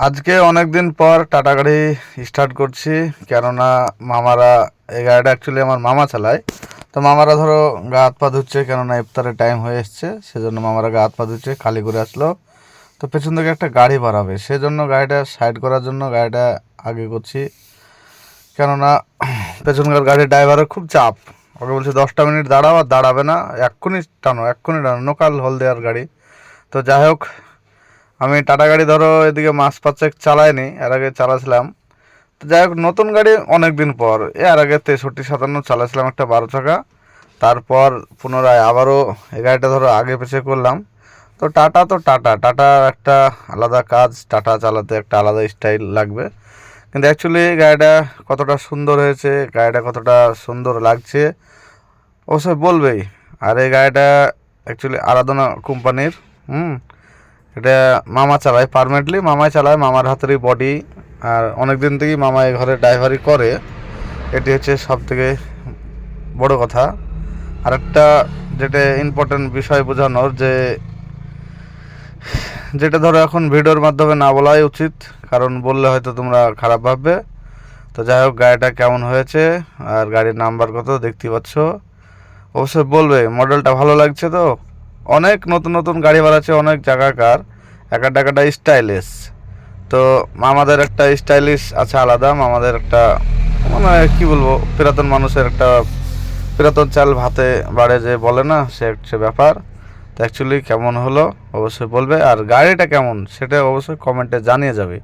আজকে অনেক দিন পর টাটা গাড়ি স্টার্ট করছি, কেননা মামারা এই গাড়িটা অ্যাকচুয়ালি আমার মামা চালায়। তো মামারা ধরো গা হাত পা ধুচ্ছে, কেননা ইফতারের টাইম হয়ে এসছে, সেজন্য মামারা গা হাত পা ধুচ্ছে, খালি করে আসলো। তো পেছন থেকে একটা গাড়ি বাড়াবে, সেজন্য গাড়িটা সাইড করার জন্য গাড়িটা আগে করছি, কেননা পেছনকার গাড়ির ড্রাইভারের খুব চাপ। ওকে বলছে 10টা মিনিট দাঁড়াও, আর দাঁড়াবে না, এক্ষুনি টানো লোকাল হলদিয়ার গাড়ি। তো যাই হোক, আমি টাটা গাড়ি ধরো এদিকে মাস পাঁচেক চালাইনি, এর আগে চালাছিলাম। তো যাই হোক, নতুন গাড়ি অনেক দিন পর, এর আগে 63-57 চালাছিলাম একটা 12 চাকা। তারপর পুনরায় আবারও এই গাড়িটা ধরো আগে পিছিয়ে করলাম। তো টাটা একটা আলাদা কাজ, টাটা চালাতে একটা আলাদা স্টাইল লাগবে। কিন্তু অ্যাকচুয়ালি গাড়িটা কতটা সুন্দর হয়েছে, গাড়িটা কতটা সুন্দর লাগছে অবশ্যই বলবেই। আর এই গাড়িটা অ্যাকচুয়ালি আরাধনা কোম্পানির। এটা মামা চালায়, পারমানেন্টলি মামাই চালায়, মামার হাতেরই বডি। আর অনেক দিন থেকেই মামা এই ঘরে ড্রাইভারি করে, এটি হচ্ছে সব থেকে বড় কথা। আরেকটা যেটা ইম্পর্টেন্ট বিষয় বোঝানোর, যেটা ধরো এখন ভিডিওর মাধ্যমে না বলাই উচিত, কারণ বললে হয়তো তোমরা খারাপ ভাববে। তো যাই হোক, গাড়িটা কেমন হয়েছে আর গাড়ির নাম্বার কত দেখতে পাচ্ছ, অবশ্যই বলবে। মডেলটা ভালো লাগছে তো। অনেক নতুন নতুন গাড়ি বাড়াচ্ছে অনেক জায়গাকার, একটা স্টাইলিশ। তো মামাদের একটা স্টাইলিশ আছে আলাদা, মামাদের একটা মানে কি বলবো, পুরাতন মানুষের একটা পুরাতন চাল ভাতে বাড়ে যে বলে না, সে হচ্ছে ব্যাপার। তো অ্যাকচুয়ালি কেমন হলো অবশ্যই বলবে, আর গাড়িটা কেমন সেটা অবশ্যই কমেন্টে জানিয়ে যাবে।